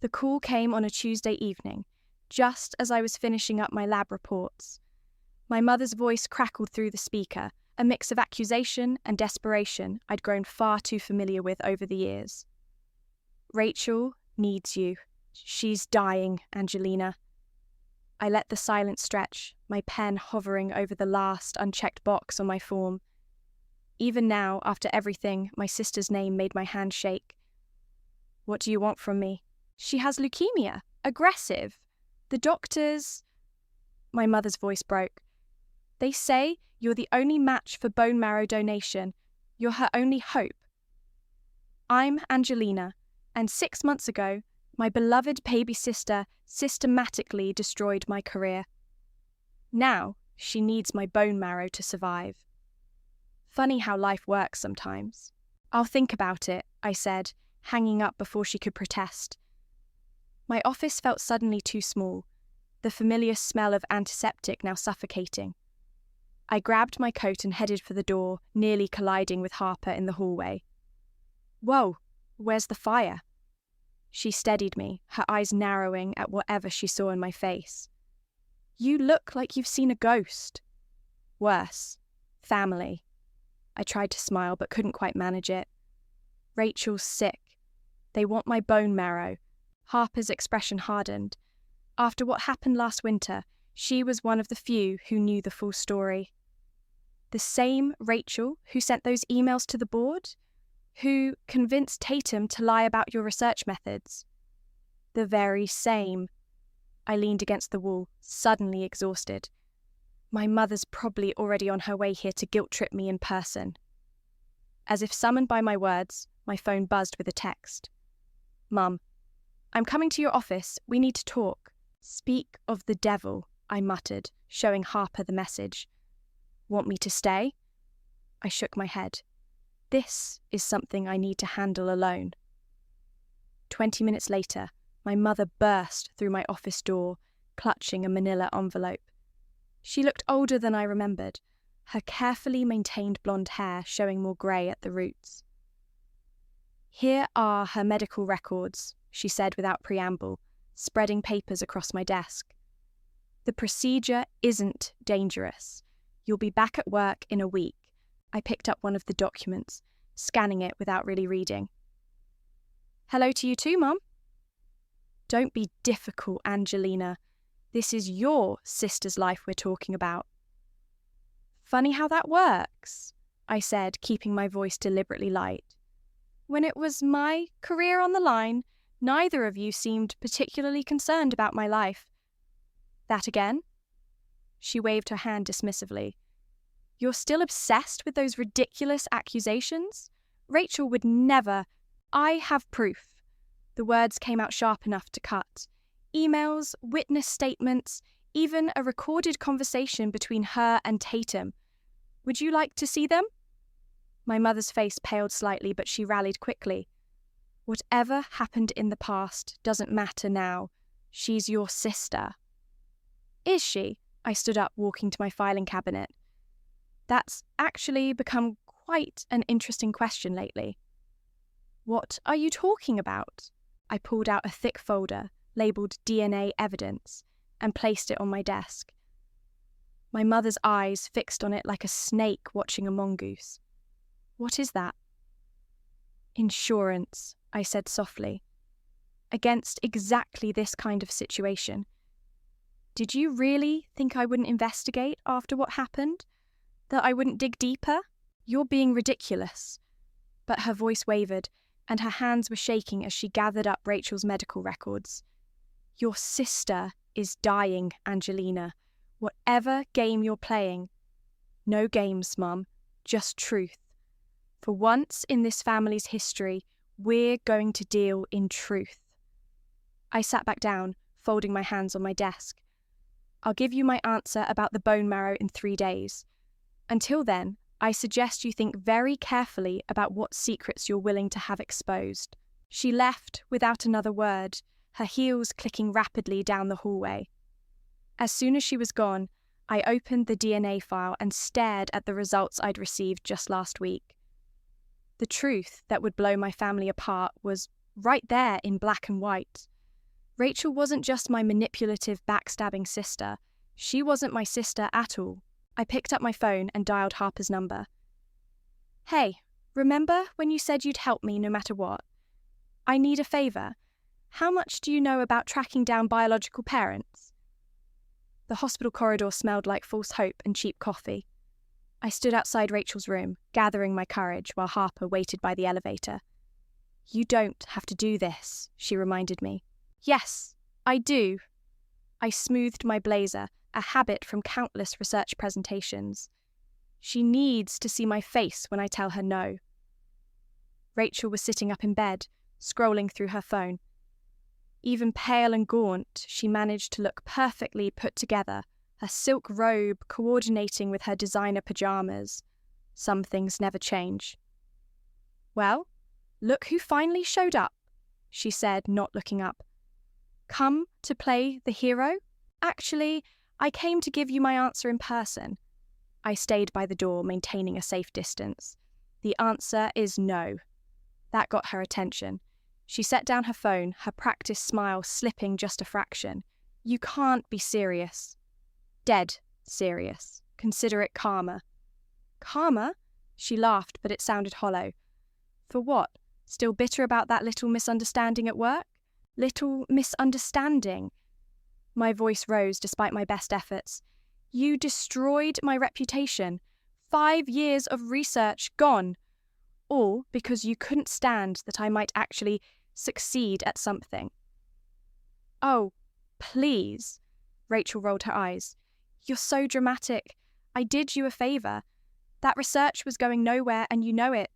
The call came on a Tuesday evening, just as I was finishing up my lab reports. My mother's voice crackled through the speaker, a mix of accusation and desperation I'd grown far too familiar with over the years. "Rachel needs you. She's dying, Angelina." I let the silence stretch, my pen hovering over the last unchecked box on my form. Even now, after everything, my sister's name made my hand shake. "What do you want from me?" "She has leukemia. Aggressive. The doctors—" My mother's voice broke. "They say you're the only match for bone marrow donation. You're her only hope." I'm Angelina, and 6 months ago, my beloved baby sister systematically destroyed my career. Now, she needs my bone marrow to survive. Funny how life works sometimes. "I'll think about it," I said, hanging up before she could protest. My office felt suddenly too small, the familiar smell of antiseptic now suffocating. I grabbed my coat and headed for the door, nearly colliding with Harper in the hallway. "Whoa, where's the fire?" She steadied me, her eyes narrowing at whatever she saw in my face. "You look like you've seen a ghost." "Worse. Family." I tried to smile but couldn't quite manage it. "Rachel's sick. They want my bone marrow." Harper's expression hardened. After what happened last winter, she was one of the few who knew the full story. "The same Rachel who sent those emails to the board? Who convinced Tatum to lie about your research methods?" "The very same." I leaned against the wall, suddenly exhausted. My mother's probably already on her way here to guilt-trip me in person. As if summoned by my words, my phone buzzed with a text. "Mum, I'm coming to your office. We need to talk." "Speak of the devil," I muttered, showing Harper the message. "Want me to stay?" I shook my head. This is something I need to handle alone. 20 minutes later, my mother burst through my office door, clutching a manila envelope. She looked older than I remembered, her carefully maintained blonde hair showing more grey at the roots. "Here are her medical records," she said without preamble, spreading papers across my desk. "The procedure isn't dangerous. You'll be back at work in a week." I picked up one of the documents, scanning it without really reading. "Hello to you too, Mum." "Don't be difficult, Angelina. This is your sister's life we're talking about." "Funny how that works," I said, keeping my voice deliberately light. "When it was my career on the line, neither of you seemed particularly concerned about my life." "That again?" She waved her hand dismissively. "You're still obsessed with those ridiculous accusations? Rachel would never—" "I have proof." The words came out sharp enough to cut. Emails, witness statements, even a recorded conversation between her and Tatum. Would you like to see them? My mother's face paled slightly, but she rallied quickly. "Whatever happened in the past doesn't matter now. She's your sister." "Is she?" I stood up, walking to my filing cabinet. That's actually become quite an interesting question lately. "What are you talking about?" I pulled out a thick folder, labelled DNA evidence, and placed it on my desk. My mother's eyes fixed on it like a snake watching a mongoose. "What is that?" "Insurance," I said softly. "Against exactly this kind of situation. Did you really think I wouldn't investigate after what happened? That I wouldn't dig deeper? You're being ridiculous." But her voice wavered, and her hands were shaking as she gathered up Rachel's medical records. "Your sister is dying, Angelina. Whatever game you're playing." "No games, Mum. Just truth. For once in this family's history, we're going to deal in truth." I sat back down, folding my hands on my desk. "I'll give you my answer about the bone marrow in 3 days. Until then, I suggest you think very carefully about what secrets you're willing to have exposed." She left without another word, her heels clicking rapidly down the hallway. As soon as she was gone, I opened the DNA file and stared at the results I'd received just last week. The truth that would blow my family apart was right there in black and white. Rachel wasn't just my manipulative, backstabbing sister. She wasn't my sister at all. I picked up my phone and dialed Harper's number. Hey, remember when you said you'd help me no matter what? I need a favour. How much do you know about tracking down biological parents? The hospital corridor smelled like false hope and cheap coffee. I stood outside Rachel's room, gathering my courage while Harper waited by the elevator. You don't have to do this, she reminded me. Yes, I do. I smoothed my blazer, a habit from countless research presentations. She needs to see my face when I tell her no. Rachel was sitting up in bed, scrolling through her phone. Even pale and gaunt, she managed to look perfectly put together, her silk robe coordinating with her designer pajamas. Some things never change. Well, look who finally showed up, she said, not looking up. Come to play the hero? Actually, I came to give you my answer in person. I stayed by the door, maintaining a safe distance. The answer is no. That got her attention. She set down her phone, her practiced smile slipping just a fraction. You can't be serious. Dead serious. Consider it karma. Karma? She laughed, but it sounded hollow. For what? Still bitter about that little misunderstanding at work? Little misunderstanding. My voice rose despite my best efforts. You destroyed my reputation. 5 years of research gone. All because you couldn't stand that I might actually succeed at something. Oh, please. Rachel rolled her eyes. You're so dramatic. I did you a favour. That research was going nowhere and you know it.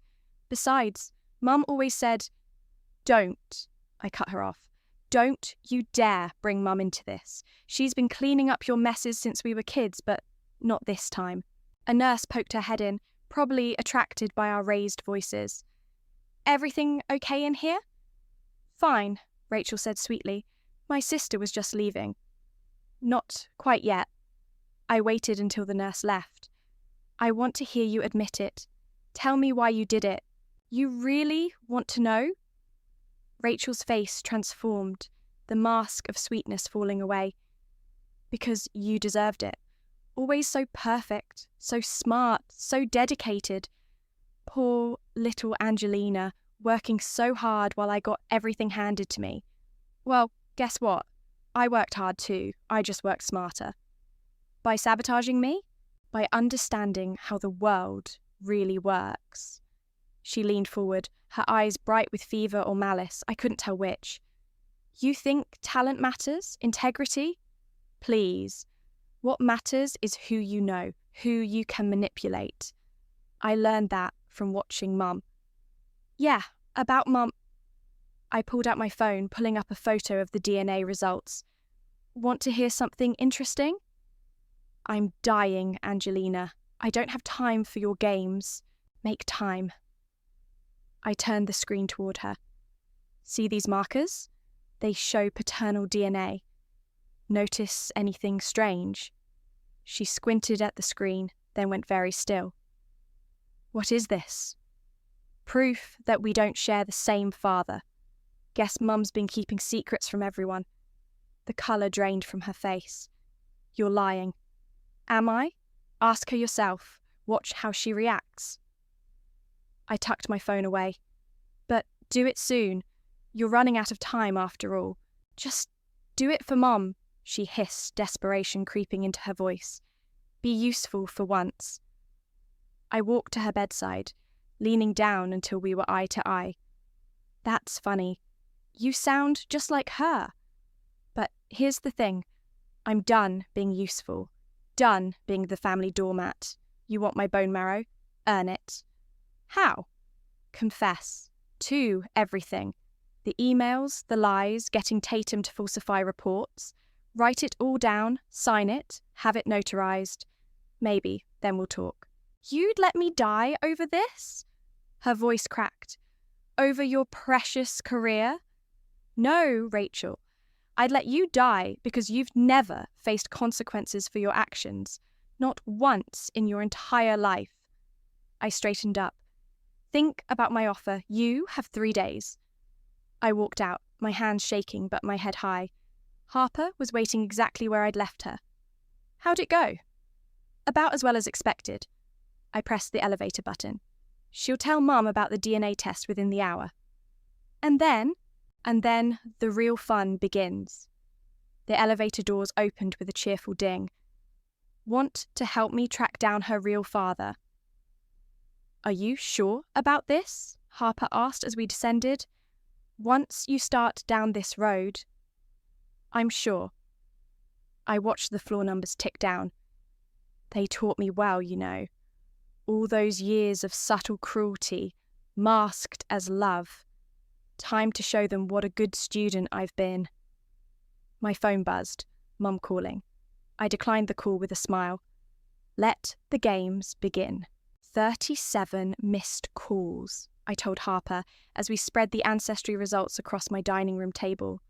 Besides, Mum always said, don't. I cut her off. Don't you dare bring Mum into this. She's been cleaning up your messes since we were kids, but not this time. A nurse poked her head in, probably attracted by our raised voices. Everything okay in here? Fine, Rachel said sweetly. My sister was just leaving. Not quite yet. I waited until the nurse left. I want to hear you admit it. Tell me why you did it. You really want to know? Rachel's face transformed, the mask of sweetness falling away. Because you deserved it. Always so perfect, so smart, so dedicated. Poor little Angelina, working so hard while I got everything handed to me. Well, guess what? I worked hard too, I just worked smarter. By sabotaging me? By understanding how the world really works. She leaned forward, her eyes bright with fever or malice, I couldn't tell which. You think talent matters? Integrity? Please. What matters is who you know, who you can manipulate. I learned that from watching Mum. Yeah, about Mum. I pulled out my phone, pulling up a photo of the DNA results. Want to hear something interesting? I'm dying, Angelina. I don't have time for your games. Make time. I turned the screen toward her. See these markers? They show paternal DNA. Notice anything strange? She squinted at the screen, then went very still. What is this? Proof that we don't share the same father. Guess Mum's been keeping secrets from everyone. The colour drained from her face. You're lying. Am I? Ask her yourself. Watch how she reacts. I tucked my phone away. But do it soon. You're running out of time after all. Just do it for Mum, she hissed, desperation creeping into her voice. Be useful for once. I walked to her bedside, leaning down until we were eye to eye. That's funny. You sound just like her. But here's the thing. I'm done being useful. Done being the family doormat. You want my bone marrow? Earn it. How? Confess. To everything. The emails, the lies, getting Tatum to falsify reports. Write it all down, sign it, have it notarized. Maybe, then we'll talk. You'd let me die over this? Her voice cracked. Over your precious career? No, Rachel. I'd let you die because you've never faced consequences for your actions. Not once in your entire life. I straightened up. Think about my offer. You have 3 days. I walked out, my hands shaking but my head high. Harper was waiting exactly where I'd left her. How'd it go? About as well as expected. I pressed the elevator button. She'll tell Mum about the DNA test within the hour. And then the real fun begins. The elevator doors opened with a cheerful ding. Want to help me track down her real father? Are you sure about this? Harper asked as we descended. Once you start down this road, I'm sure. I watched the floor numbers tick down. They taught me well, you know. All those years of subtle cruelty, masked as love. Time to show them what a good student I've been. My phone buzzed, Mum calling. I declined the call with a smile. Let the games begin. 37 missed calls, I told Harper as we spread the ancestry results across my dining room table.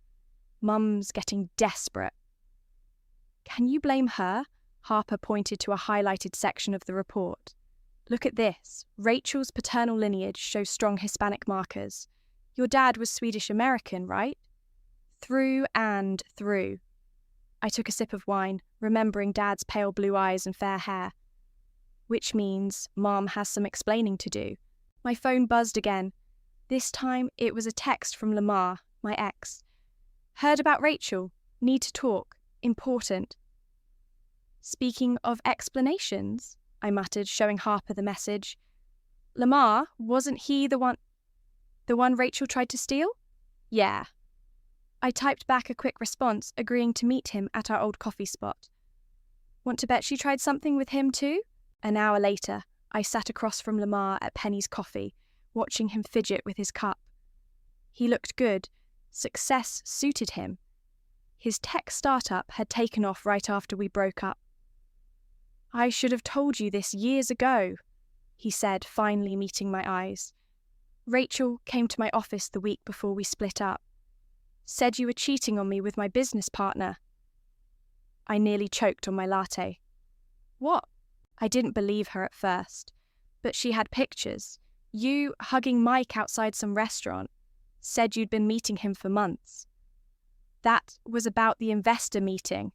Mum's getting desperate. Can you blame her? Harper pointed to a highlighted section of the report. Look at this. Rachel's paternal lineage shows strong Hispanic markers. Your dad was Swedish-American, right? Through and through. I took a sip of wine, remembering Dad's pale blue eyes and fair hair. Which means Mom has some explaining to do. My phone buzzed again. This time it was a text from Lamar, my ex. Heard about Rachel. Need to talk. Important. Speaking of explanations, I muttered, showing Harper the message. Lamar, wasn't he the one Rachel tried to steal? Yeah. I typed back a quick response, agreeing to meet him at our old coffee spot. Want to bet she tried something with him too? An hour later, I sat across from Lamar at Penny's Coffee, watching him fidget with his cup. He looked good. Success suited him. His tech startup had taken off right after we broke up. I should have told you this years ago, he said, finally meeting my eyes. Rachel came to my office the week before we split up. Said you were cheating on me with my business partner. I nearly choked on my latte. What? I didn't believe her at first, but she had pictures. You hugging Mike outside some restaurant. Said you'd been meeting him for months. That was about the investor meeting.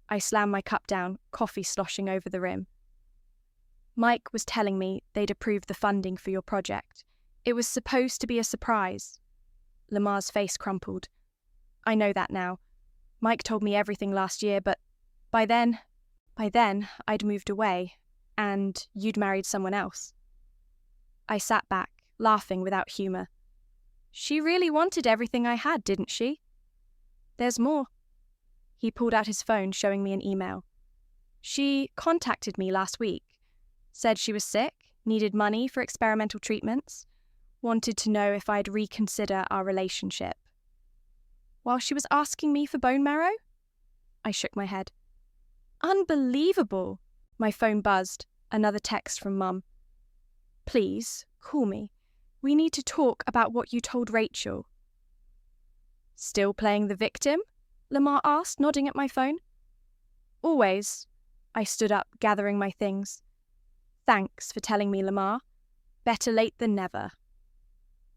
I slammed my cup down, coffee sloshing over the rim. Mike was telling me they'd approved the funding for your project. It was supposed to be a surprise. Lamar's face crumpled. I know that now. Mike told me everything last year, but by then I'd moved away, and you'd married someone else. I sat back, laughing without humour. She really wanted everything I had, didn't she? There's more. He pulled out his phone, showing me an email. She contacted me last week. Said she was sick, needed money for experimental treatments, wanted to know if I'd reconsider our relationship. While she was asking me for bone marrow? I shook my head. Unbelievable! My phone buzzed. Another text from Mum. Please, call me. We need to talk about what you told Rachel. Still playing the victim? Lamar asked, nodding at my phone. Always. I stood up, gathering my things. Thanks for telling me, Lamar. Better late than never.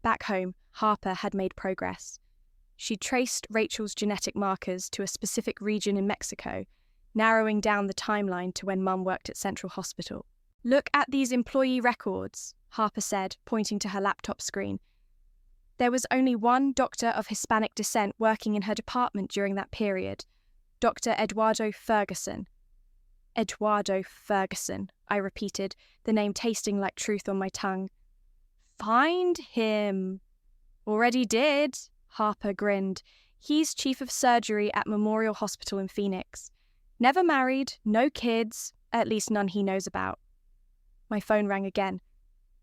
Back home, Harper had made progress. She traced Rachel's genetic markers to a specific region in Mexico, narrowing down the timeline to when Mum worked at Central Hospital. Look at these employee records, Harper said, pointing to her laptop screen. There was only one doctor of Hispanic descent working in her department during that period, Dr. Eduardo Ferguson. Eduardo Ferguson, I repeated, the name tasting like truth on my tongue. Find him. Already did, Harper grinned. He's chief of surgery at Memorial Hospital in Phoenix. Never married, no kids, at least none he knows about. My phone rang again.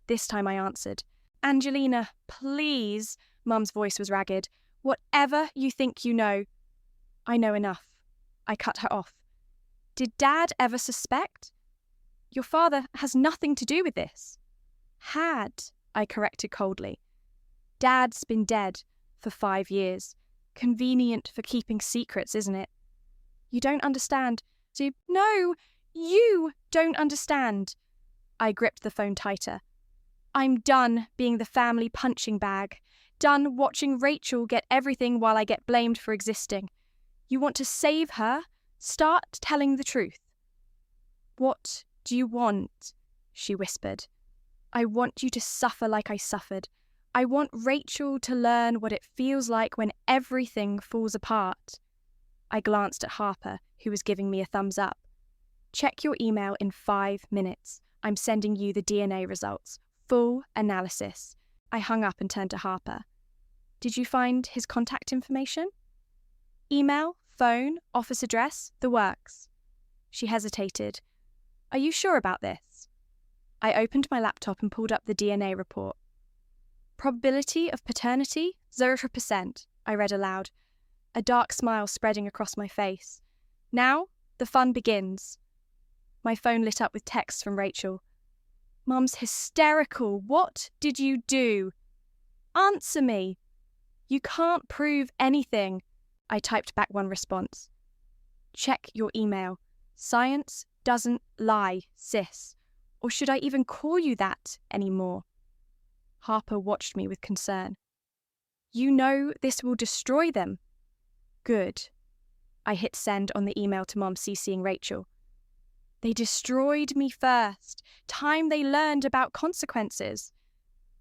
This time I answered. Angelina, please, Mum's voice was ragged. Whatever you think you know. I know enough. I cut her off. Did Dad ever suspect? Your father has nothing to do with this. Had, I corrected coldly. Dad's been dead for 5 years. Convenient for keeping secrets, isn't it? You don't understand. No, you don't understand. I gripped the phone tighter. I'm done being the family punching bag. done watching Rachel get everything while I get blamed for existing. You want to save her? Start telling the truth. What do you want? She whispered. I want you to suffer like I suffered. I want Rachel to learn what it feels like when everything falls apart. I glanced at Harper, who was giving me a thumbs up. Check your email in 5 minutes. I'm sending you the DNA results. Full analysis. I hung up and turned to Harper. Did you find his contact information? Email, phone, office address, the works. She hesitated. Are you sure about this? I opened my laptop and pulled up the DNA report. Probability of paternity, 0%, I read aloud, a dark smile spreading across my face. Now, the fun begins. My phone lit up with texts from Rachel. Mum's hysterical. What did you do? Answer me. You can't prove anything. I typed back one response. Check your email. Science doesn't lie, sis. Or should I even call you that anymore? Harper watched me with concern. You know this will destroy them. Good. I hit send on the email to Mom CCing Rachel. They destroyed me first. Time they learned about consequences.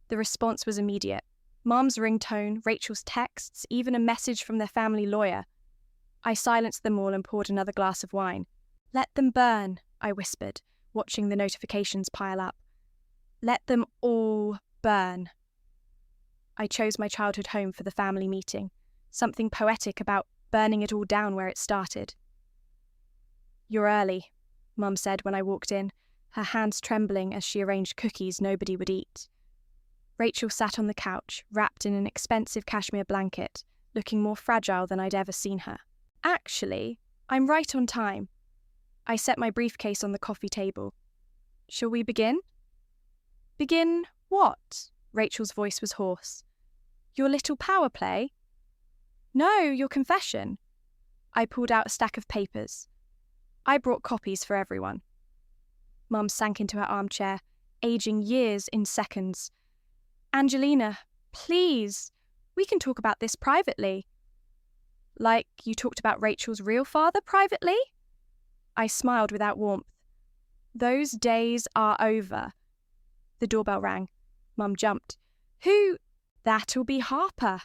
The response was immediate. Mom's ringtone, Rachel's texts, even a message from their family lawyer. I silenced them all and poured another glass of wine. Let them burn, I whispered, watching the notifications pile up. Let them all burn. I chose my childhood home for the family meeting, something poetic about burning it all down where it started. You're early, Mum said when I walked in, her hands trembling as she arranged cookies nobody would eat. Rachel sat on the couch, wrapped in an expensive cashmere blanket, looking more fragile than I'd ever seen her. Actually, I'm right on time. I set my briefcase on the coffee table. Shall we begin? Begin what? Rachel's voice was hoarse. Your little power play? No, your confession. I pulled out a stack of papers. I brought copies for everyone. Mum sank into her armchair, aging years in seconds. Angelina, please, we can talk about this privately. Like you talked about Rachel's real father privately? I smiled without warmth. Those days are over. The doorbell rang. Mum jumped. Who? That'll be Harper.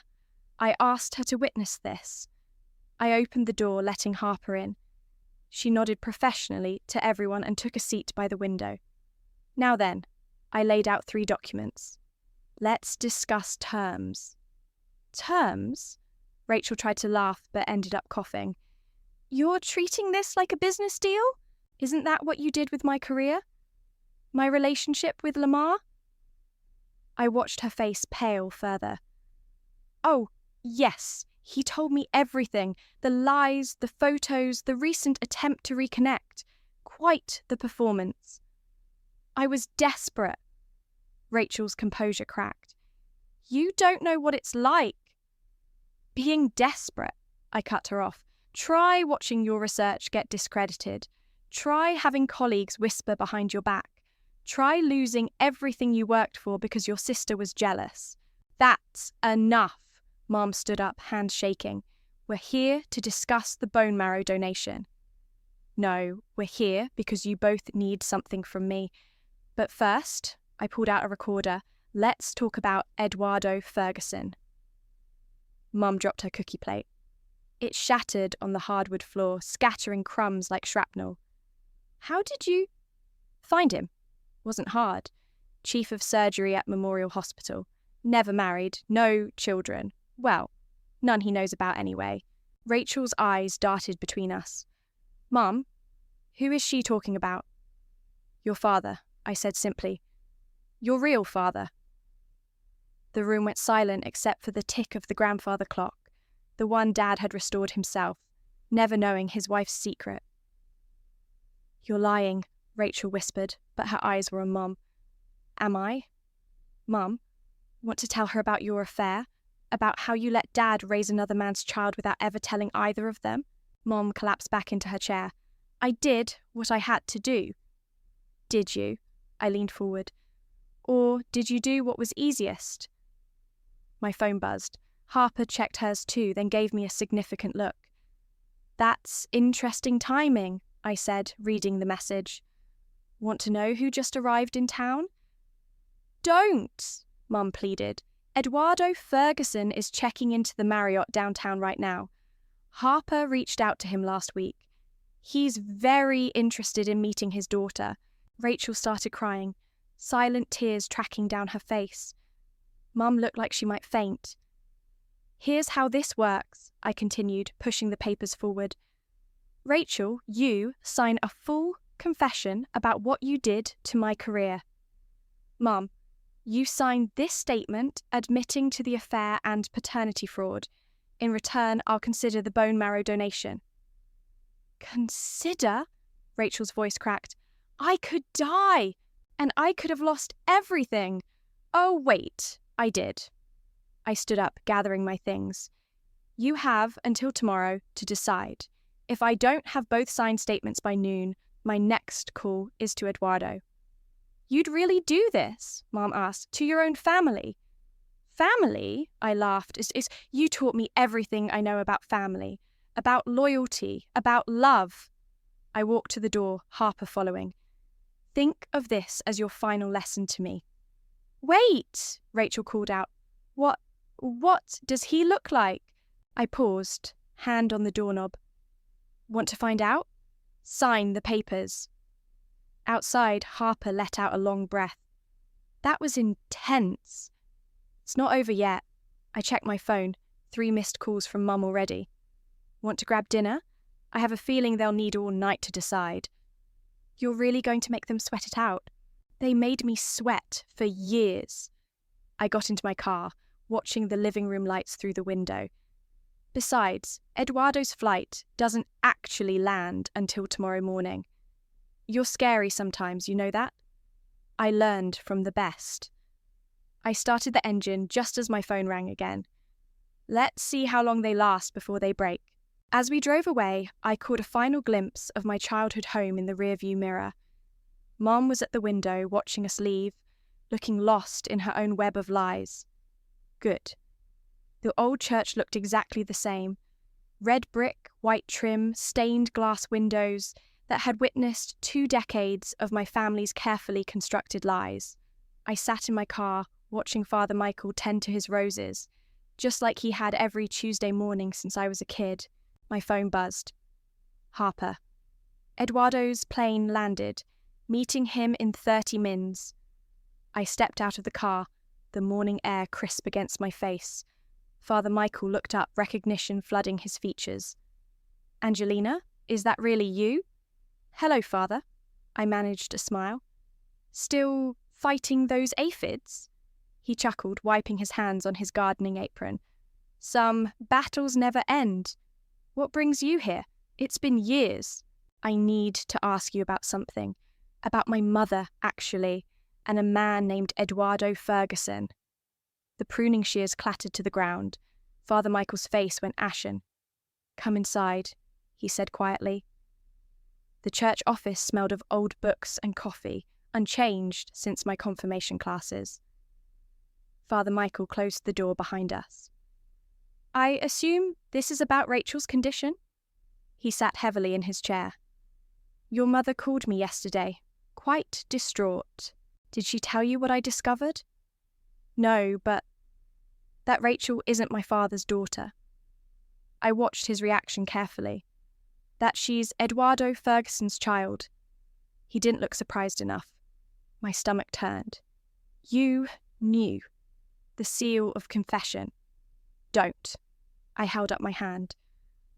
I asked her to witness this. I opened the door, letting Harper in. She nodded professionally to everyone and took a seat by the window. Now then, I laid out 3 documents. Let's discuss terms. Terms? Rachel tried to laugh but ended up coughing. You're treating this like a business deal? Isn't that what you did with my career? My relationship with Lamar? I watched her face pale further. Oh, yes, he told me everything. The lies, the photos, the recent attempt to reconnect. Quite the performance. I was desperate. Rachel's composure cracked. You don't know what it's like. Being desperate, I cut her off. Try watching your research get discredited. Try having colleagues whisper behind your back. Try losing everything you worked for because your sister was jealous. That's enough. Mom stood up, hands shaking. We're here to discuss the bone marrow donation. No, we're here because you both need something from me. But first, I pulled out a recorder. Let's talk about Eduardo Ferguson. Mum dropped her cookie plate. It shattered on the hardwood floor, scattering crumbs like shrapnel. How did you find him? Wasn't hard. Chief of surgery at Memorial Hospital. Never married, no children. Well, none he knows about anyway. Rachel's eyes darted between us. Mum, who is she talking about? Your father, I said simply. Your real father. The room went silent except for the tick of the grandfather clock, the one Dad had restored himself, never knowing his wife's secret. You're lying, Rachel whispered, but her eyes were on Mum. Am I? Mum, want to tell her about your affair? About how you let Dad raise another man's child without ever telling either of them? Mom collapsed back into her chair. I did what I had to do. Did you? I leaned forward. Or did you do what was easiest? My phone buzzed. Harper checked hers too, then gave me a significant look. "That's interesting timing," I said, reading the message. "Want to know who just arrived in town?" "Don't," Mum pleaded. "Eduardo Ferguson is checking into the Marriott downtown right now. Harper reached out to him last week. He's very interested in meeting his daughter." Rachel started crying, silent tears tracking down her face. Mum looked like she might faint. "Here's how this works," I continued, pushing the papers forward. "Rachel, you sign a full confession about what you did to my career. Mum, you sign this statement admitting to the affair and paternity fraud. In return, I'll consider the bone marrow donation." "Consider?" Rachel's voice cracked. "I could die, and I could have lost everything." "Oh, wait, I did." I stood up, gathering my things. "You have until tomorrow to decide. If I don't have both signed statements by noon, my next call is to Eduardo." "You'd really do this?" Mom asked. "To your own family?" "Family?" I laughed. You taught me everything I know about family, about loyalty, about love." I walked to the door, Harper following. "Think of this as your final lesson to me." "Wait!" Rachel called out. What does he look like?" I paused, hand on the doorknob. "Want to find out? Sign the papers." Outside, Harper let out a long breath. That was intense. "It's not over yet." I checked my phone, 3 missed calls from Mum already. "Want to grab dinner? I have a feeling they'll need all night to decide." "You're really going to make them sweat it out?" "They made me sweat for years." I got into my car, watching the living room lights through the window. Besides, Eduardo's flight doesn't actually land until tomorrow morning. You're scary sometimes, you know that? I learned from the best. I started the engine just as my phone rang again. Let's see how long they last before they break. As we drove away, I caught a final glimpse of my childhood home in the rearview mirror. Mom was at the window watching us leave, looking lost in her own web of lies. Good. The old church looked exactly the same. Red brick, white trim, stained glass windows that had witnessed 2 decades of my family's carefully constructed lies. I sat in my car, watching Father Michael tend to his roses, just like he had every Tuesday morning since I was a kid. My phone buzzed. Harper. Eduardo's plane landed, meeting him in 30 mins. I stepped out of the car, the morning air crisp against my face. Father Michael looked up, recognition flooding his features. "Angelina, is that really you?" "Hello, Father." I managed a smile. "Still fighting those aphids?" He chuckled, wiping his hands on his gardening apron. "Some battles never end. What brings you here? It's been years." "I need to ask you about something. About my mother, actually, and a man named Eduardo Ferguson." The pruning shears clattered to the ground. Father Michael's face went ashen. "Come inside," he said quietly. The church office smelled of old books and coffee, unchanged since my confirmation classes. Father Michael closed the door behind us. "I assume this is about Rachel's condition?" He sat heavily in his chair. "Your mother called me yesterday, quite distraught. Did she tell you what I discovered?" "No, but that Rachel isn't my father's daughter." I watched his reaction carefully. "That she's Eduardo Ferguson's child." He didn't look surprised enough. My stomach turned. "You knew." The seal of confession. "Don't." I held up my hand.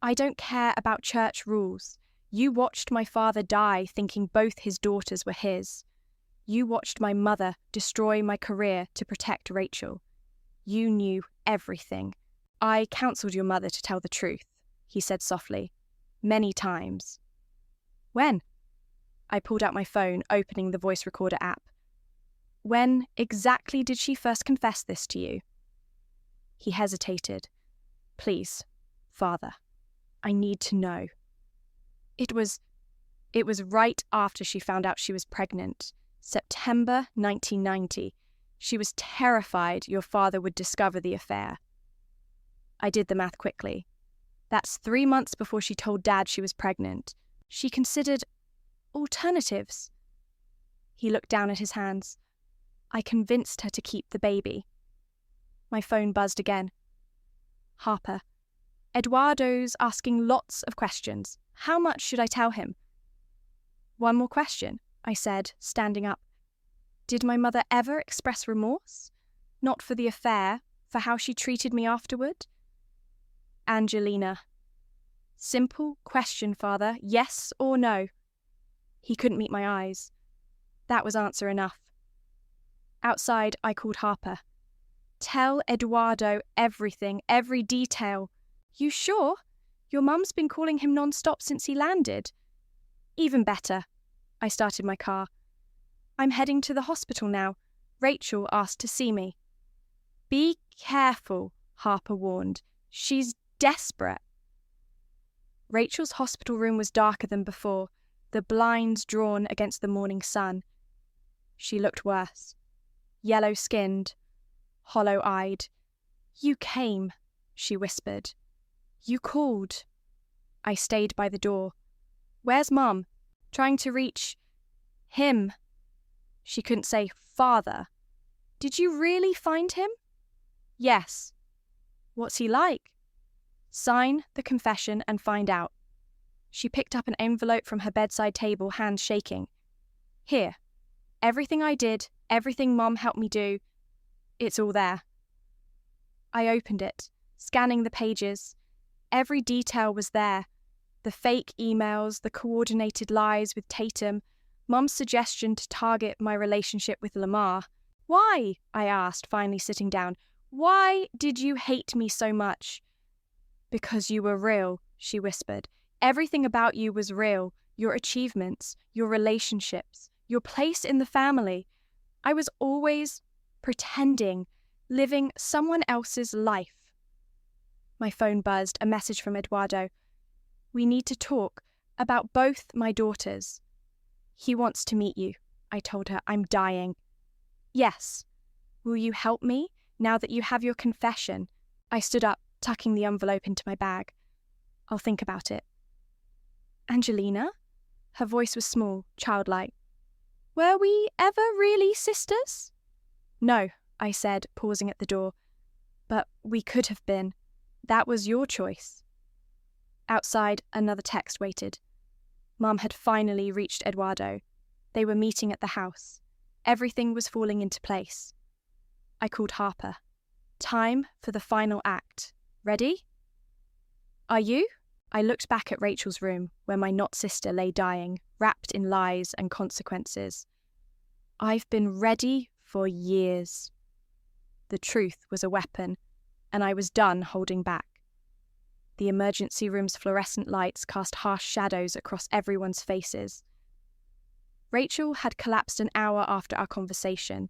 "I don't care about church rules. You watched my father die thinking both his daughters were his. You watched my mother destroy my career to protect Rachel. You knew everything. I counseled your mother to tell the truth," he said softly. "Many times." "When?" I pulled out my phone, opening the voice recorder app. "When exactly did she first confess this to you?" He hesitated. "Please, Father, I need to know." It was right after she found out she was pregnant. September 1990. She was terrified your father would discover the affair. I did the math quickly. That's 3 months before she told Dad she was pregnant. She considered alternatives. He looked down at his hands. I convinced her to keep the baby. My phone buzzed again. Harper. Eduardo's asking lots of questions. How much should I tell him? One more question, I said, standing up. Did my mother ever express remorse? Not for the affair, for how she treated me afterward? Angelina. Simple question, Father. Yes or no? He couldn't meet my eyes. That was answer enough. Outside, I called Harper. Tell Eduardo everything, every detail. You sure? Your mum's been calling him non-stop since he landed. Even better. I started my car. I'm heading to the hospital now. Rachel asked to see me. Be careful, Harper warned. She's desperate. Rachel's hospital room was darker than before, the blinds drawn against the morning sun. She looked worse. Yellow-skinned, hollow-eyed. You came, she whispered. You called. I stayed by the door. Where's Mum? Trying to reach him. She couldn't say father. Did you really find him? Yes. What's he like? Sign the confession and find out. She picked up an envelope from her bedside table, hands shaking. Here. Everything I did, everything Mum helped me do, it's all there. I opened it, scanning the pages. Every detail was there. The fake emails, the coordinated lies with Tatum, Mum's suggestion to target my relationship with Lamar. Why? I asked, finally sitting down. Why did you hate me so much? Because you were real, she whispered. Everything about you was real. Your achievements, your relationships, your place in the family. I was always pretending, living someone else's life. My phone buzzed, a message from Eduardo. We need to talk about both my daughters. He wants to meet you, I told her. I'm dying. Yes. Will you help me now that you have your confession? I stood up, tucking the envelope into my bag. I'll think about it. Angelina? Her voice was small, childlike. Were we ever really sisters? No, I said, pausing at the door. But we could have been. That was your choice. Outside, another text waited. Mum had finally reached Eduardo. They were meeting at the house. Everything was falling into place. I called Harper. Time for the final act. Ready? Are you? I looked back at Rachel's room, where my not-sister lay dying, wrapped in lies and consequences. I've been ready for years. The truth was a weapon, and I was done holding back. The emergency room's fluorescent lights cast harsh shadows across everyone's faces. Rachel had collapsed an hour after our conversation,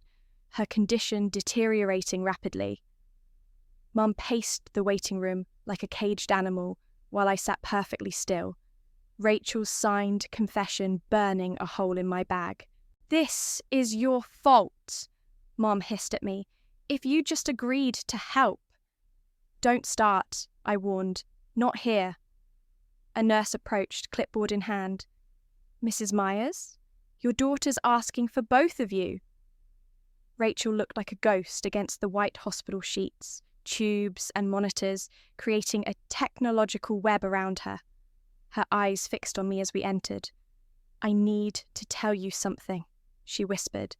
her condition deteriorating rapidly. Mum paced the waiting room like a caged animal while I sat perfectly still, Rachel's signed confession burning a hole in my bag. This is your fault, Mum hissed at me. If you just agreed to help. Don't start, I warned. Not here. A nurse approached, clipboard in hand. Mrs. Myers, your daughter's asking for both of you. Rachel looked like a ghost against the white hospital sheets, tubes and monitors, creating a technological web around her. Her eyes fixed on me as we entered. I need to tell you something, she whispered.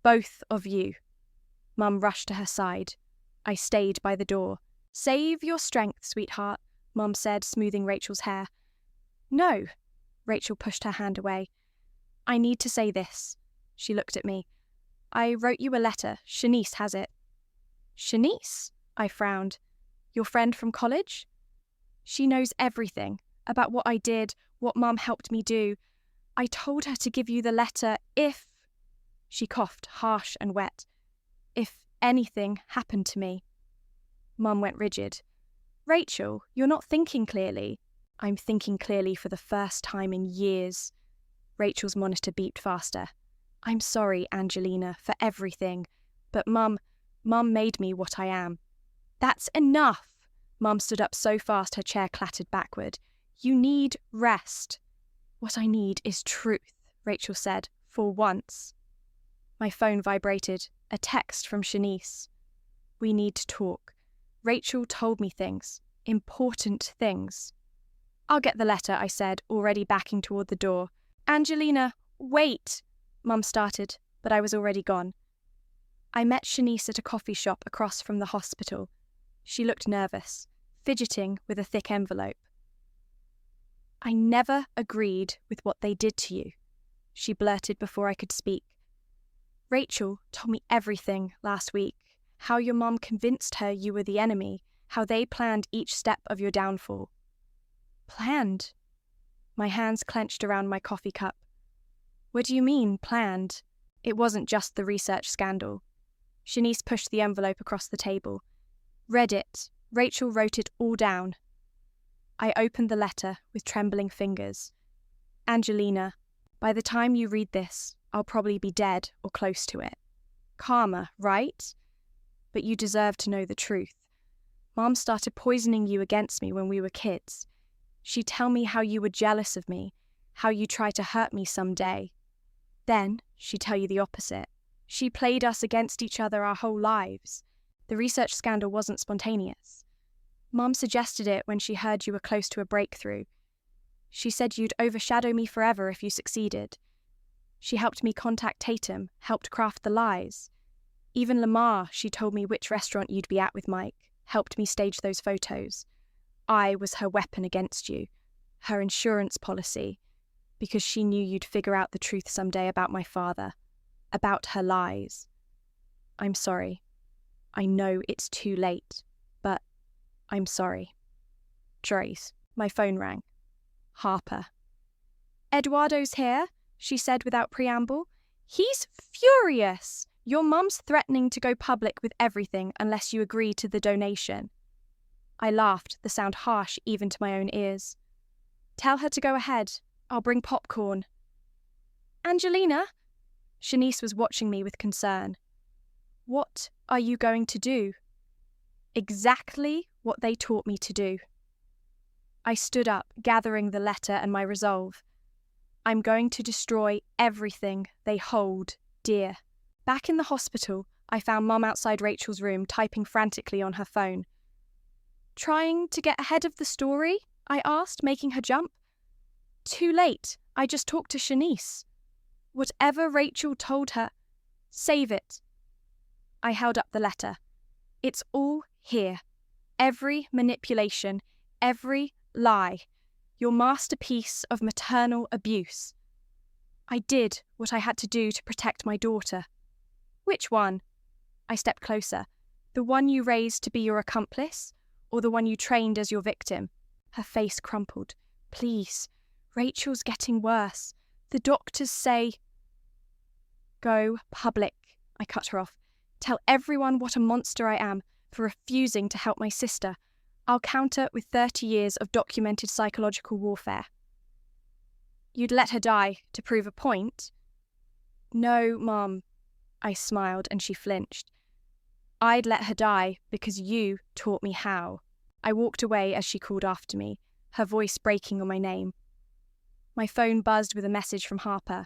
Both of you. Mum rushed to her side. I stayed by the door. Save your strength, sweetheart, Mum said, smoothing Rachel's hair. No, Rachel pushed her hand away. I need to say this. She looked at me. I wrote you a letter. Shanice has it. Shanice? I frowned. Your friend from college? She knows everything about what I did, what Mum helped me do. I told her to give you the letter if... She coughed, harsh and wet. If anything happened to me. Mum went rigid. Rachel, you're not thinking clearly. I'm thinking clearly for the first time in years. Rachel's monitor beeped faster. I'm sorry, Angelina, for everything. But Mum made me what I am. That's enough! Mum stood up so fast her chair clattered backward. You need rest. What I need is truth, Rachel said, for once. My phone vibrated, a text from Shanice. We need to talk. Rachel told me things, important things. I'll get the letter, I said, already backing toward the door. Angelina, wait! Mum started, but I was already gone. I met Shanice at a coffee shop across from the hospital. She looked nervous, fidgeting with a thick envelope. I never agreed with what they did to you, she blurted before I could speak. Rachel told me everything last week, how your mom convinced her you were the enemy, how they planned each step of your downfall. Planned? My hands clenched around my coffee cup. What do you mean, planned? It wasn't just the research scandal. Shanice pushed the envelope across the table. Read it. Rachel wrote it all down. I opened the letter with trembling fingers. Angelina, by the time you read this, I'll probably be dead or close to it. Karma, right? But you deserve to know the truth. Mom started poisoning you against me when we were kids. She'd tell me how you were jealous of me, how you tried to hurt me someday. Then she'd tell you the opposite. She played us against each other our whole lives. The research scandal wasn't spontaneous. Mom suggested it when she heard you were close to a breakthrough. She said you'd overshadow me forever if you succeeded. She helped me contact Tatum, helped craft the lies. Even Lamar, she told me which restaurant you'd be at with Mike, helped me stage those photos. I was her weapon against you, her insurance policy, because she knew you'd figure out the truth someday about my father, about her lies. I'm sorry. I know it's too late, but I'm sorry. Trace. My phone rang. Harper. Eduardo's here, she said without preamble. He's furious. Your mum's threatening to go public with everything unless you agree to the donation. I laughed, the sound harsh even to my own ears. Tell her to go ahead. I'll bring popcorn. Angelina? Shanice was watching me with concern. What are you going to do? Exactly what they taught me to do. I stood up, gathering the letter and my resolve. I'm going to destroy everything they hold dear. Back in the hospital, I found Mum outside Rachel's room, typing frantically on her phone. Trying to get ahead of the story? I asked, making her jump. Too late. I just talked to Shanice. Whatever Rachel told her, save it. I held up the letter. It's all here. Every manipulation, every lie. Your masterpiece of maternal abuse. I did what I had to do to protect my daughter. Which one? I stepped closer. The one you raised to be your accomplice, or the one you trained as your victim? Her face crumpled. Please, Rachel's getting worse. The doctors say... Go public, I cut her off. Tell everyone what a monster I am for refusing to help my sister. I'll counter with 30 years of documented psychological warfare. You'd let her die to prove a point? No, Mum. I smiled and she flinched. I'd let her die because you taught me how. I walked away as she called after me, her voice breaking on my name. My phone buzzed with a message from Harper.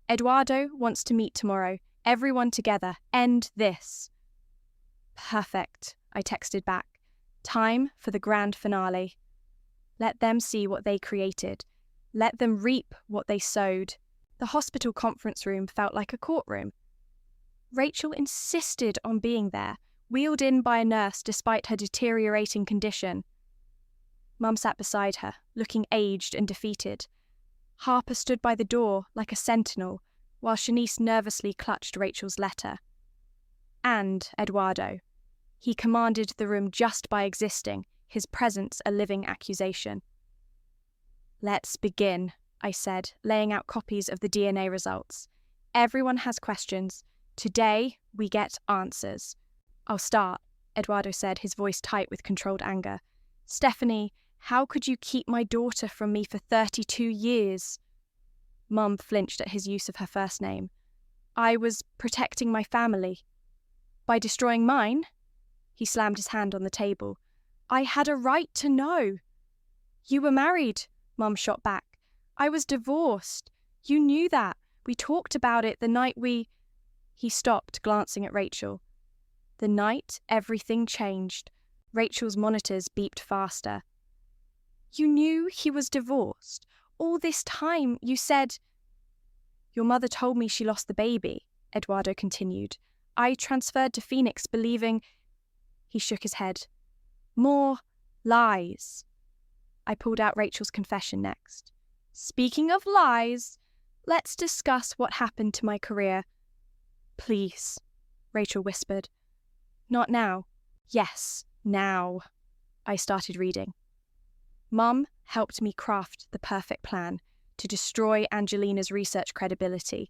Eduardo wants to meet tomorrow. Everyone together. End this. Perfect, I texted back. Time for the grand finale. Let them see what they created. Let them reap what they sowed. The hospital conference room felt like a courtroom. Rachel insisted on being there, wheeled in by a nurse despite her deteriorating condition. Mum sat beside her, looking aged and defeated. Harper stood by the door like a sentinel, while Shanice nervously clutched Rachel's letter. And Eduardo. He commanded the room just by existing, his presence a living accusation. Let's begin, I said, laying out copies of the DNA results. Everyone has questions. Today, we get answers. I'll start, Eduardo said, his voice tight with controlled anger. Stephanie, how could you keep my daughter from me for 32 years? Mum flinched at his use of her first name. I was protecting my family. By destroying mine? He slammed his hand on the table. I had a right to know. You were married, Mum shot back. I was divorced. You knew that. We talked about it the night we... He stopped, glancing at Rachel. The night everything changed. Rachel's monitors beeped faster. You knew he was divorced. All this time you said... Your mother told me she lost the baby, Eduardo continued. I transferred to Phoenix believing... He shook his head. More lies. I pulled out Rachel's confession next. Speaking of lies, let's discuss what happened to my career. Please, Rachel whispered. Not now. Yes, now. I started reading. Mum helped me craft the perfect plan to destroy Angelina's research credibility.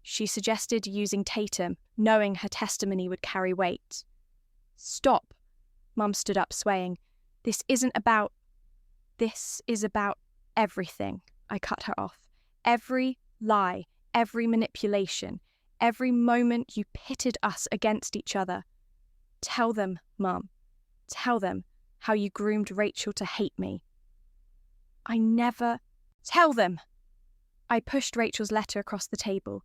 She suggested using Tatum, knowing her testimony would carry weight. Stop. Mum stood up, swaying. This is about everything. I cut her off. Every lie, every manipulation, every moment you pitted us against each other. Tell them, Mum. Tell them how you groomed Rachel to hate me. I never... Tell them! I pushed Rachel's letter across the table.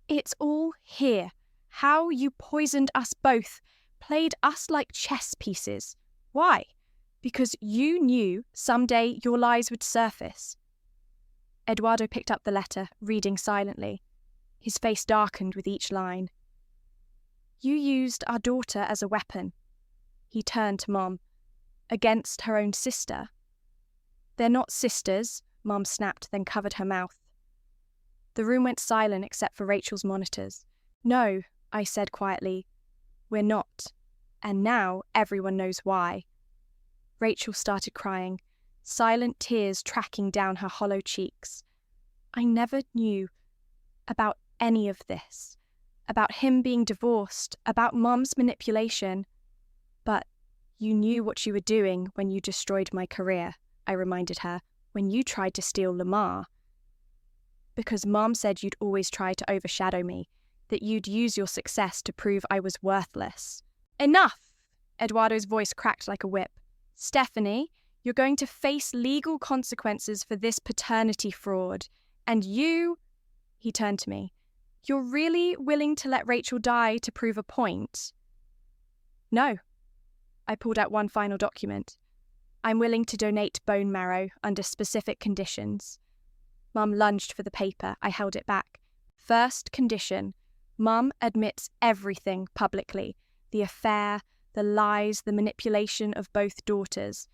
It's all here. How you poisoned us both, played us like chess pieces. Why? Because you knew someday your lies would surface. Eduardo picked up the letter, reading silently. His face darkened with each line. You used our daughter as a weapon. He turned to Mom. Against her own sister. They're not sisters, Mom snapped, then covered her mouth. The room went silent except for Rachel's monitors. No, I said quietly. We're not. And now everyone knows why. Rachel started crying, silent tears tracking down her hollow cheeks. I never knew about any of this. About him being divorced, about Mum's manipulation. But you knew what you were doing when you destroyed my career, I reminded her, when you tried to steal Lamar. Because Mum said you'd always try to overshadow me, that you'd use your success to prove I was worthless. Enough! Eduardo's voice cracked like a whip. Stephanie, you're going to face legal consequences for this paternity fraud. And you... He turned to me. You're really willing to let Rachel die to prove a point? No. I pulled out one final document. I'm willing to donate bone marrow under specific conditions. Mum lunged for the paper. I held it back. First condition. Mum admits everything publicly. The affair, the lies, the manipulation of both daughters.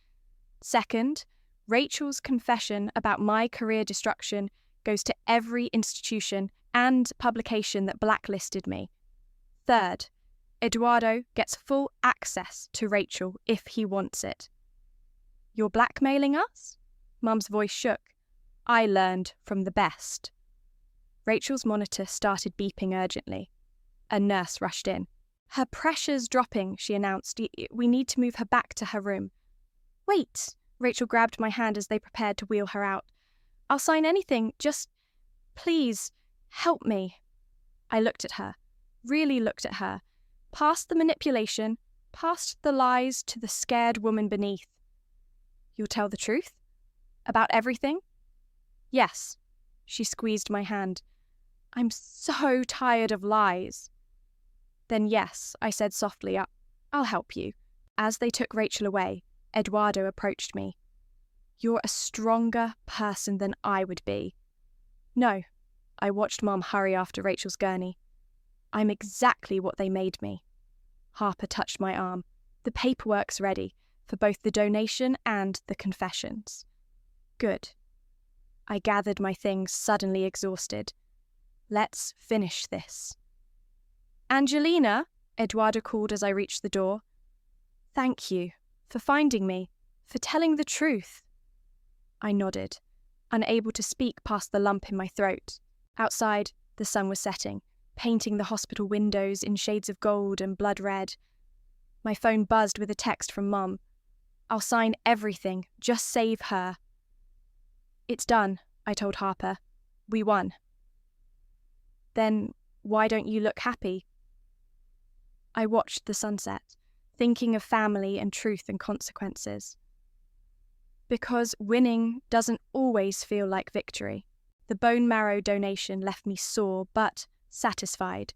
Second, Rachel's confession about my career destruction goes to every institution and publication that blacklisted me. Third, Eduardo gets full access to Rachel if he wants it. You're blackmailing us? Mum's voice shook. I learned from the best. Rachel's monitor started beeping urgently. A nurse rushed in. Her pressure's dropping, she announced. We need to move her back to her room. Wait, Rachel grabbed my hand as they prepared to wheel her out. I'll sign anything, just, please, help me. I looked at her, really looked at her, past the manipulation, past the lies to the scared woman beneath. You'll tell the truth? About everything? Yes. She squeezed my hand. I'm so tired of lies. Then yes, I said softly, I'll help you. As they took Rachel away, Eduardo approached me. You're a stronger person than I would be. No, I watched Mum hurry after Rachel's gurney. I'm exactly what they made me. Harper touched my arm. The paperwork's ready, for both the donation and the confessions. Good. I gathered my things, suddenly exhausted. Let's finish this. Angelina, Eduardo called as I reached the door. Thank you for finding me, for telling the truth. I nodded, unable to speak past the lump in my throat. Outside, the sun was setting, painting the hospital windows in shades of gold and blood red. My phone buzzed with a text from Mum. I'll sign everything, just save her. It's done, I told Harper. We won. Then why don't you look happy? I watched the sunset, thinking of family and truth and consequences. Because winning doesn't always feel like victory. The bone marrow donation left me sore but satisfied.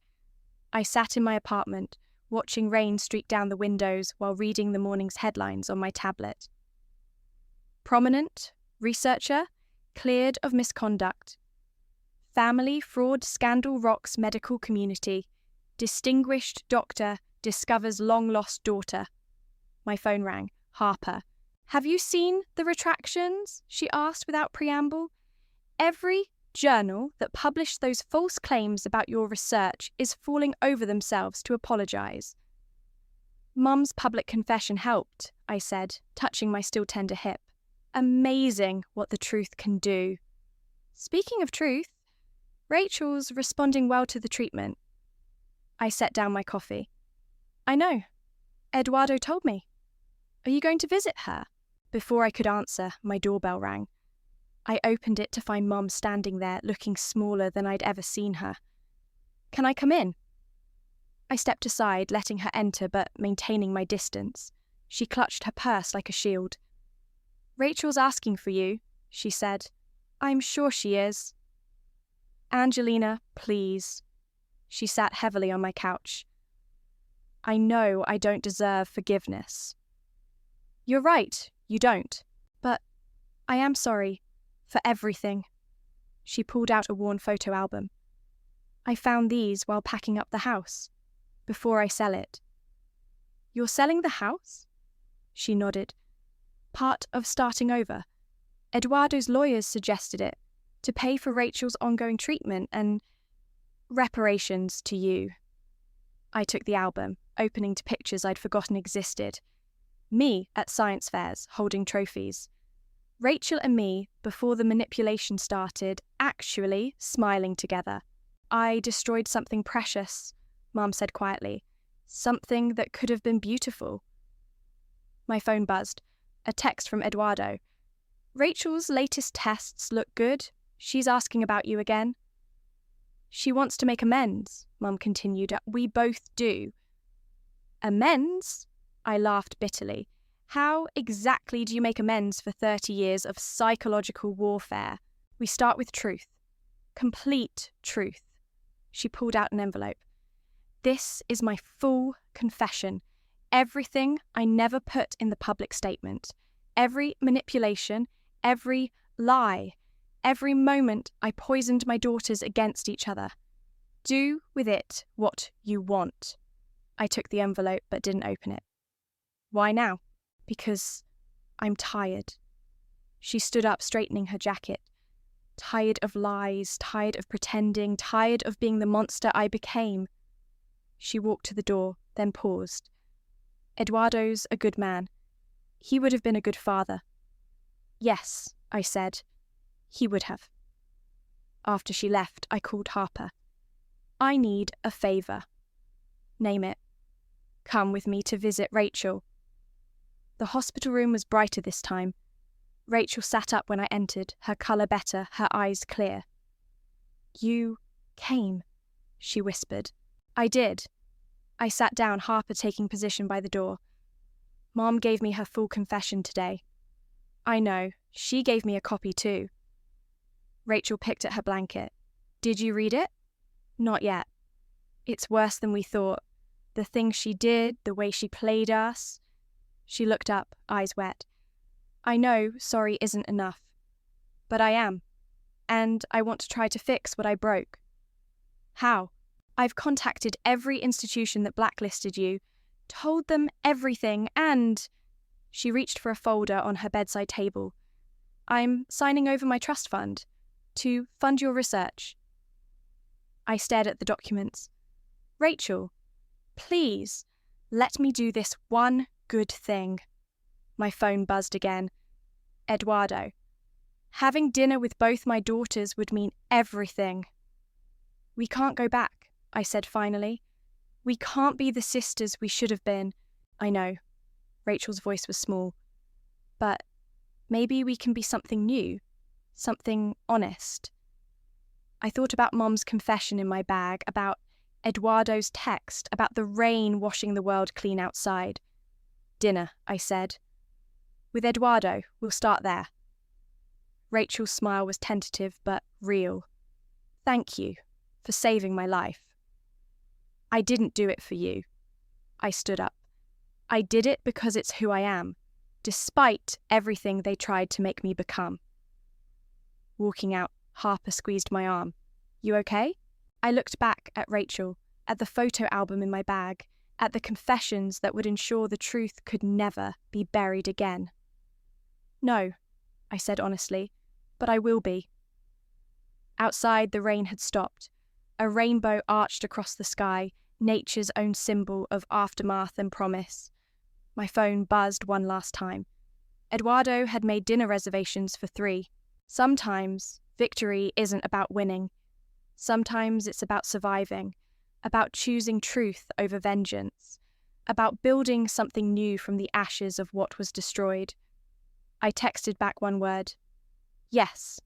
I sat in my apartment, watching rain streak down the windows while reading the morning's headlines on my tablet. Prominent researcher cleared of misconduct. Family fraud scandal rocks medical community. Distinguished doctor discovers long-lost daughter. My phone rang. Harper. "Have you seen the retractions?" she asked without preamble. "Every journal that published those false claims about your research is falling over themselves to apologise." "Mum's public confession helped," I said, touching my still tender hip. "Amazing what the truth can do." "Speaking of truth, Rachel's responding well to the treatment." I set down my coffee. "I know. Eduardo told me. Are you going to visit her?" Before I could answer, my doorbell rang. I opened it to find Mum standing there, looking smaller than I'd ever seen her. "Can I come in?" I stepped aside, letting her enter but maintaining my distance. She clutched her purse like a shield. "Rachel's asking for you," she said. "I'm sure she is." "Angelina, please." She sat heavily on my couch. "I know I don't deserve forgiveness." "You're right, you don't. But I am sorry for everything." She pulled out a worn photo album. "I found these while packing up the house, before I sell it." "You're selling the house?" She nodded. "Part of starting over. Eduardo's lawyers suggested it, to pay for Rachel's ongoing treatment and reparations to you." I took the album, opening to pictures I'd forgotten existed. Me at science fairs, holding trophies. Rachel and me, before the manipulation started, actually smiling together. "I destroyed something precious," Mum said quietly. "Something that could have been beautiful." My phone buzzed. A text from Eduardo. "Rachel's latest tests look good. She's asking about you again." "She wants to make amends," Mum continued. "We both do." "Amends?" I laughed bitterly. "How exactly do you make amends for 30 years of psychological warfare? We start with truth. Complete truth." She pulled out an envelope. "This is my full confession. Everything I never put in the public statement. Every manipulation, every lie, every moment I poisoned my daughters against each other. Do with it what you want." I took the envelope but didn't open it. "Why now?" "Because I'm tired." She stood up, straightening her jacket. "Tired of lies, tired of pretending, tired of being the monster I became." She walked to the door, then paused. "Eduardo's a good man. He would have been a good father." "Yes," I said. "He would have." After she left, I called Harper. "I need a favour." "Name it." "Come with me to visit Rachel." The hospital room was brighter this time. Rachel sat up when I entered, her colour better, her eyes clear. "You came," she whispered. "I did." I sat down, Harper taking position by the door. "Mom gave me her full confession today." "I know. She gave me a copy too." Rachel picked at her blanket. "Did you read it?" "Not yet." "It's worse than we thought. The things she did, the way she played us." She looked up, eyes wet. "I know sorry isn't enough. But I am. And I want to try to fix what I broke." "How?" "I've contacted every institution that blacklisted you, told them everything, and..." She reached for a folder on her bedside table. "I'm signing over my trust fund to fund your research." I stared at the documents. "Rachel, please, let me do this one good thing." My phone buzzed again. "Eduardo. Having dinner with both my daughters would mean everything." "We can't go back," I said finally. "We can't be the sisters we should have been." "I know." Rachel's voice was small. "But maybe we can be something new, something honest." I thought about Mom's confession in my bag, about Eduardo's text about the rain washing the world clean outside. Dinner, I said. With Eduardo, we'll start there. Rachel's smile was tentative but real. Thank you for saving my life. I didn't do it for you. I stood up. I did it because it's who I am, despite everything they tried to make me become. Walking out, Harper squeezed my arm. You okay? I looked back at Rachel, at the photo album in my bag, at the confessions that would ensure the truth could never be buried again. No, I said honestly, but I will be. Outside, the rain had stopped. A rainbow arched across the sky, nature's own symbol of aftermath and promise. My phone buzzed one last time. Eduardo had made dinner reservations for 3. Sometimes victory isn't about winning. Sometimes it's about surviving, about choosing truth over vengeance, about building something new from the ashes of what was destroyed. I texted back one word. Yes.